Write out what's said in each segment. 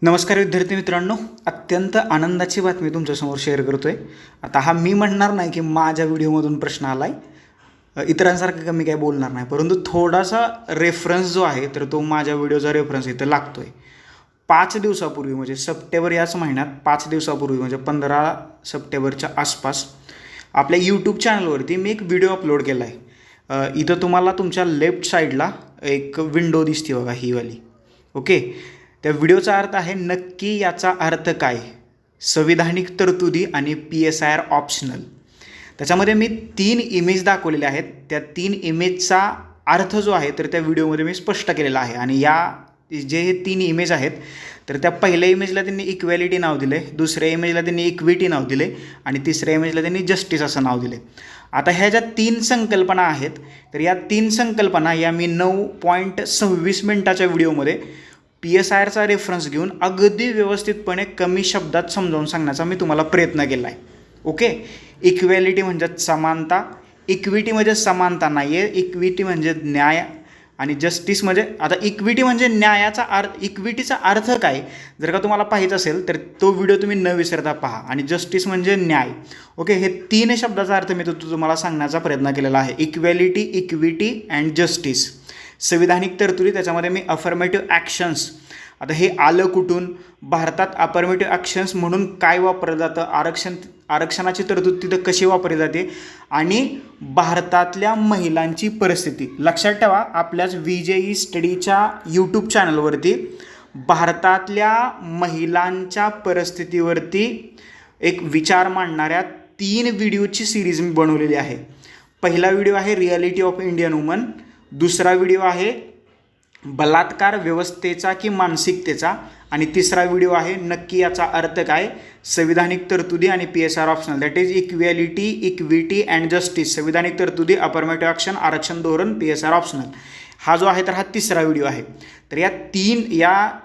नमस्कार विद्यार्थी मित्रांनो, अत्यंत आनंदाची बातमी तुमच्यासमोर शेअर करतोय। आता हा मी म्हणणार नाही की माझ्या व्हिडिओमधून प्रश्न आलाय, इतरांसारखं कमी काय बोलणार नाही, परंतु थोडासा रेफरन्स जो आहे तर तो माझ्या व्हिडिओचा रेफरन्स इथं लागतोय। 5 दिवसापूर्वी म्हणजे सप्टेंबर याच महिन्यात 5 दिवसापूर्वी म्हणजे 15 सप्टेंबरच्या आसपास आपल्या यूट्यूब चॅनलवरती मी एक व्हिडिओ अपलोड केला आहे। इथं तुम्हाला तुमच्या लेफ्ट साईडला एक विंडो दिसते बघा, ही वाली। ओके, त्या व्हिडिओचा अर्थ आहे नक्की याचा अर्थ काय, संविधानिक तरतुदी आणि PSIR ऑप्शनल। त्याच्यामध्ये मी 3 इमेज दाखवलेले आहेत, त्या 3 इमेजचा अर्थ जो आहे तर त्या व्हिडिओमध्ये मी स्पष्ट केलेला आहे। आणि या जे हे 3 इमेज आहेत तर त्या पहिल्या इमेजला त्यांनी इक्वॅलिटी नाव दिले, दुसऱ्या इमेजला त्यांनी इक्विटी नाव दिले आणि तिसऱ्या इमेजला त्यांनी जस्टिस असं नाव दिले। आता ह्या ज्या 3 संकल्पना आहेत तर या 3 संकल्पना या मी 9.26 मिनिटाच्या व्हिडिओमध्ये PSIRचा रेफरन्स घेऊन अगदी व्यवस्थितपणे कमी शब्दात समजावून सांगण्याचा मी तुम्हाला प्रयत्न केला आहे। ओके, इक्वॅलिटी म्हणजे समानता, इक्विटी म्हणजे समानता नाही आहे, इक्विटी म्हणजे न्याय, आणि जस्टिस म्हणजे आता इक्विटी म्हणजे न्यायाचा अर्थ, इक्विटीचा अर्थ काय जर का तुम्हाला पाहिजे असेल तर तो व्हिडिओ तुम्ही न विसरता पहा। आणि जस्टिस म्हणजे न्याय। ओके, हे 3 शब्दाचा अर्थ मी तुम्हाला सांगण्याचा प्रयत्न केलेला आहे, इक्वॅलिटी, इक्विटी अँड जस्टिस। संविधानिक तरतुदी, त्याच्यामध्ये मी अफर्मेटिव्ह ॲक्शन्स, आता हे आलं कुठून, भारतात अफर्मेटिव्ह ॲक्शन्स म्हणून काय वापरलं जातं, आरक्षणाची तरतूद तिथं कशी वापरली जाते, आणि भारतातल्या महिलांची परिस्थिती। लक्षात ठेवा, आपल्याच VJE स्टडीच्या यूट्यूब चॅनलवरती भारतातल्या महिलांच्या परिस्थितीवरती एक विचार मांडणाऱ्या 3 व्हिडिओची सिरीज मी बनवलेली आहे। पहिला व्हिडिओ आहे रिॲलिटी ऑफ इंडियन वुमन, दुसरा व्हिडिओ आहे बलात्कार व्यवस्थेचा की मानसिकतेचा, आणि तिसरा व्हिडिओ आहे नक्की याचा अर्थ काय, संविधानिक तरतुदी आणि PSIR optional, that is equality, equity and justice. संविधानिक तरतुदी, अफर्मेटिव्ह ॲक्शन, आरक्षण धोरण, PSIR ऑप्शनल, हा जो आहे तर हा तिसरा व्हिडिओ आहे। तर या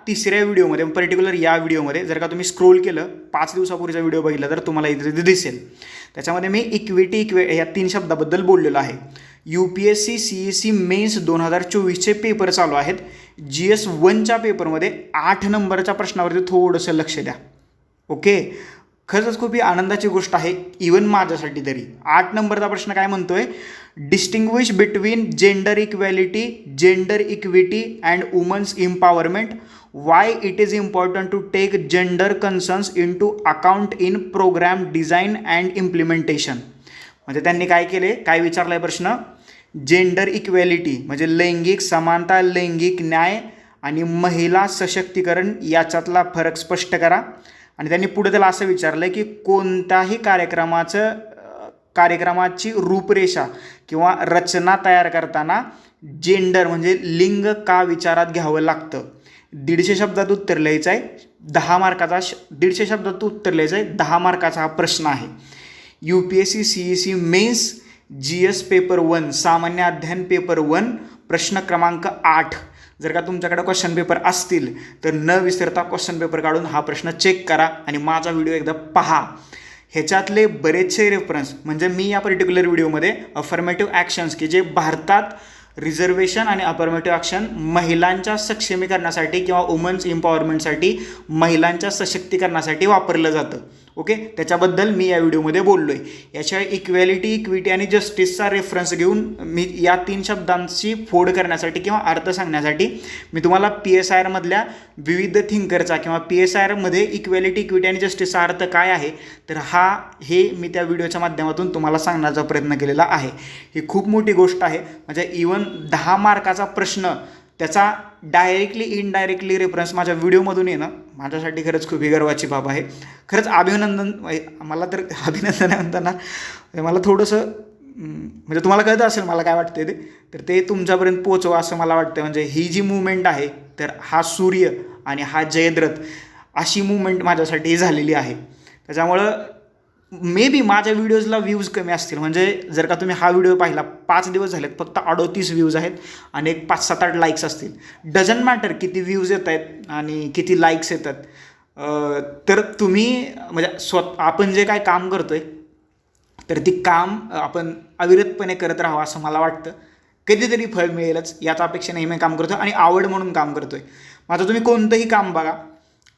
तिसऱ्या व्हिडिओमध्ये, पर्टिक्युलर या व्हिडिओमध्ये जर का तुम्ही स्क्रोल केलं 5 दिवसापूर्वीचा व्हिडिओ बघितला तर तुम्हाला इथे दिसेल, त्याच्यामध्ये मी इक्विटी या 3 शब्दाबद्दल बोललेलो आहे। UPSC CEC मेन्स 2024चे पेपर चालू आहेत। GS1च्या पेपरमध्ये 8 नंबरच्या प्रश्नावरती थोडंसं लक्ष द्या। ओके, खरंच खूप ही आनंदाची गोष्ट आहे इवन माझ्यासाठी तरी। 8 नंबरचा प्रश्न काय म्हणतोय, distinguish between gender equality, gender equity and women's empowerment, why it is important to take gender concerns into account in programme design and implementation. म्हणजे त्यांनी काय केले, काय विचारलाय प्रश्न, जेंडर इक्वॅलिटी म्हणजे लैंगिक समानता, लैंगिक न्याय आणि महिला सशक्तीकरण याच्यातला फरक स्पष्ट करा। आणि त्यांनी पुढे त्याला असं विचारलं की कोणत्याही कार्यक्रमाची रूपरेषा किंवा रचना तयार करताना जेंडर म्हणजे लिंग का विचारात घ्यावं लागतं। 150 शब्दात उत्तर लिहायचं आहे, 10 मार्काचा 150 शब्दात उत्तर लिहायचं आहे, 10 मार्काचा हा प्रश्न आहे। UPSC CEC Mains GS paper 1 सामान्य अध्ययन पेपर 1 प्रश्न क्रमांक 8। जर का तुमच्याकडे क्वेश्चन पेपर असतील तर न विसरता क्वेश्चन पेपर काढून हा प्रश्न चेक करा आणि माझा व्हिडिओ एकदा पहा। ह्याच्यातले बरेचसे रेफरन्स म्हणजे मी या पर्टिक्युलर व्हिडिओमध्ये अफर्मेटिव्ह ॲक्शन्स की जे भारतात रिझर्वेशन आणि अफर्मेटिव्ह ॲक्शन महिलांच्या सक्षमीकरणासाठी किंवा वुमन्स एम्पॉवरमेंटसाठी, महिलांच्या सशक्तीकरणासाठी वापरलं जातं। ओके, त्याच्याबद्दल मी या व्हिडिओमध्ये बोललो आहे। याशिवाय इक्वॅलिटी, इक्विटी आणि जस्टिसचा रेफरन्स घेऊन मी या 3 शब्दांची फोड करण्यासाठी किंवा अर्थ सांगण्यासाठी मी तुम्हाला PSIR मधल्या विविध थिंकरचा किंवा PSIR मध्ये इक्वॅलिटी, इक्विटी आणि जस्टिसचा अर्थ काय आहे तर हे मी त्या व्हिडिओच्या माध्यमातून तुम्हाला सांगण्याचा प्रयत्न केलेला आहे। ही खूप मोठी गोष्ट आहे, म्हणजे इवन 10 मार्काचा प्रश्न त्याचा डायरेक्टली इनडायरेक्टली रेफरन्स माझ्या व्हिडिओमधून येणं माझ्यासाठी खरंच खूप गर्वाची बाब आहे। खरंच अभिनंदन, मला तर अभिनंदन म्हणताना मला थोडंसं म्हणजे तुम्हाला कळतं असेल मला काय वाटतं ते, तर ते तुमच्यापर्यंत पोहोचवा असं मला वाटतं। म्हणजे ही जी मूवमेंट आहे तर हा सूर्य आणि हा जयद्रथ अशी मूवमेंट माझ्यासाठी झालेली आहे। त्याच्यामुळं मे बी माझ्या व्हिडिओजला व्ह्यूज कमी असतील, म्हणजे जर का तुम्ही हा व्हिडिओ पाहिला 5 दिवस झालेत, फक्त 38 व्ह्यूज आहेत आणि एक 5-7-8 लाईक्स असतील, डझंट मॅटर किती व्ह्यूज येत आहेत आणि किती लाईक्स येतात, तर तुम्ही म्हणजे आपण जे काय काम करतोय तर ती काम आपण अविरतपणे करत राहावं असं मला वाटतं। कधीतरी फळ मिळेलच याचा अपेक्षा नेहमी काम करतो आणि आवड म्हणून काम करतोय। माझं तुम्ही कोणतंही काम बघा,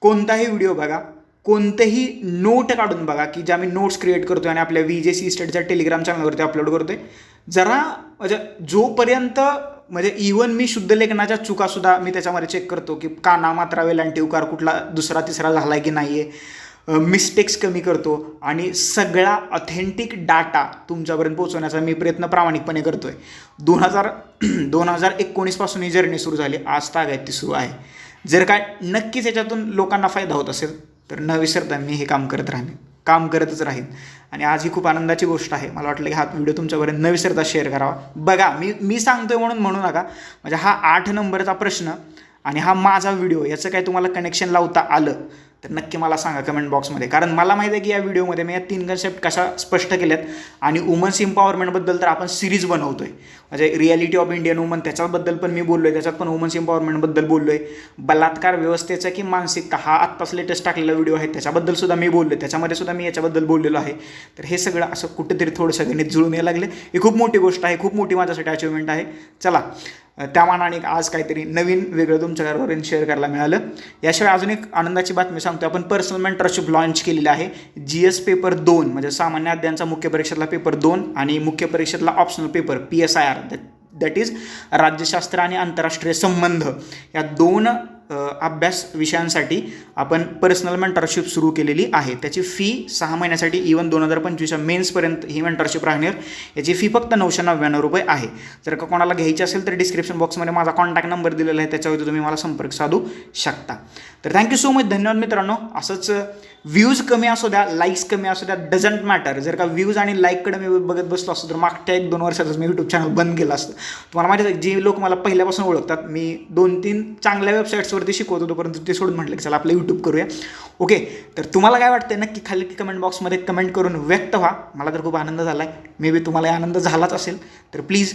कोणताही व्हिडिओ बघा, कोणतेही नोट काढून बघा, की ज्या मी नोट्स क्रिएट करतो आणि आपल्या VJC स्टडीच्या टेलिग्राम चॅनलवरती अपलोड करतोय. जरा म्हणजे जोपर्यंत म्हणजे इवन मी शुद्ध लेखनाच्या चुकासुद्धा मी त्याच्यामध्ये चेक करतो, की काना मात्रा वेलांटी उकार कुठला दुसरा तिसरा झाला आहे की नाही आहे, मिस्टेक्स कमी करतो आणि सगळा ऑथेंटिक डाटा तुमच्यापर्यंत पोहोचवण्याचा मी प्रयत्न प्रामाणिकपणे करतो आहे. 2019 पासून ही जर्नी सुरू झाली, आज तागायत ती सुरू आहे. जर काय नक्कीच याच्यातून लोकांना फायदा होत असेल तर न विसरता मी हे काम करतच राहीन. आणि आज ही खूप आनंदाची गोष्ट आहे. मला वाटलं की हा व्हिडिओ तुमच्यापर्यंत न विसरता शेअर करावा. बघा, मी सांगतोय म्हणू नका, म्हणजे हा 8 नंबरचा प्रश्न आणि हा माझा व्हिडिओ याचं काय तुम्हाला कनेक्शन लावता आलं तर नक्की मला सांगा कमेंट बॉक्समध्ये. कारण मला माहिती आहे की या व्हिडिओमध्ये मी या 3 कन्सेप्ट कशा स्पष्ट केल्यात. आणि वुमन्स एम्पॉवरमेंटबद्दल तर आपण सिरीज बनवतोय, म्हणजे रियालिटी ऑफ इंडियन वुमन त्याच्याबद्दल पण मी बोललो आहे, त्याच्यात पण वुमन्स एम्पॉवरमेंटबद्दल बोललो आहे. बलात्कार व्यवस्थेचा की मानसिकता हा आत्ताच लेटेस्ट टाकलेला व्हिडिओ आहे, त्याच्याबद्दल सुद्धा मी बोललो आहे, त्याच्यामध्ये सुद्धा मी याच्याबद्दल बोललेलो आहे. तर हे सगळं असं कुठेतरी थोडंसं गणित जुळून यायला लागले. ही खूप मोठी गोष्ट आहे, खूप मोठी माझ्यासाठी अचिव्हमेंट आहे. चला, त्या मानाने आज काहीतरी नवीन वेगळं तुमच्याबरोबर शेअर करायला मिळालं. याशिवाय अजून एक आनंदाची बातमी सांगतो. आपण पर्सनल मेंटरशिप लॉन्च केलेली आहे. GS पेपर 2 म्हणजे सामान्य अध्यायांचा मुख्य परीक्षेतला पेपर 2 आणि मुख्य परीक्षेतला optional paper PSIR that is राज्यशास्त्र आणि आंतरराष्ट्रीय संबंध या 2 अभ्यास विषयांसाठी आपण पर्सनल मेंटरशिप सुरू केलेली आहे. त्याची फी 6 महिन्यासाठी इवन 2025 मेन्सपर्यंत ही मेंटरशिप राहणार. याची फी फक्त 999 रुपये आहे. जर का कोणाला घ्यायची असेल तर डिस्क्रिप्शन बॉक्समध्ये माझा कॉन्टॅक्ट नंबर दिलेला आहे, त्याच्यावरती तुम्ही मला संपर्क साधू शकता. तर थँक्यू सो मच, धन्यवाद मित्रांनो. असंच व्ह्यूज कमी असू द्या, लाईक्स कमी असू द्या, डझंट मॅटर. जर का व्ह्यूज आणि लाईककडे मी बघत बसलो असतो तर मागच्या 1-2 वर्षातच मी यूट्यूब चॅनल बंद केलं असतं. तुम्हाला माहिती आहे, जे लोक मला पहिल्यापासून ओळखतात, मी 2-3 चांगल्या वेबसाईट्सवरती शिकवतो, तोपर्यंत ते सोडून म्हटलं की चला आपलं यूट्यूब करूया. ओके, तर तुम्हाला काय वाटतं नक्की खाली कमेंट बॉक्समध्ये कमेंट करून व्यक्त व्हा. मला तर खूप आनंद झाला आहे. मे बी तुम्हाला आनंद झालाच असेल तर प्लीज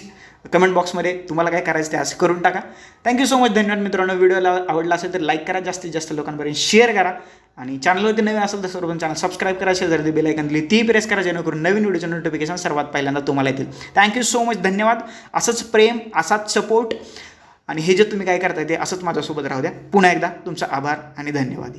कमेंट बॉक्समध्ये तुम्हाला काय करायचं ते असं करून टाका. थँक्यू सो मच, धन्यवाद मित्रांनो. व्हिडिओला आवडला असेल तर लाईक करा, जास्तीत जास्त लोकांपर्यंत शेअर करा आणि चॅनलवरती नवीन असेल तर सर्व चॅनल सबस्क्राईब करा, शेजारी बेल आयकॉन दिली ती प्रेस करा, जेणेकरून नवीन व्हिडिओचे नोटिफिकेशन सर्वात पहिल्यांदा तुम्हाला येतील. थँक्यू सो मच, धन्यवाद. असंच प्रेम, असाच सपोर्ट आणि हे जे तुम्ही काय करताय ते असंच माझ्यासोबत राहू द्या. पुन्हा एकदा तुमचा आभार आणि धन्यवाद.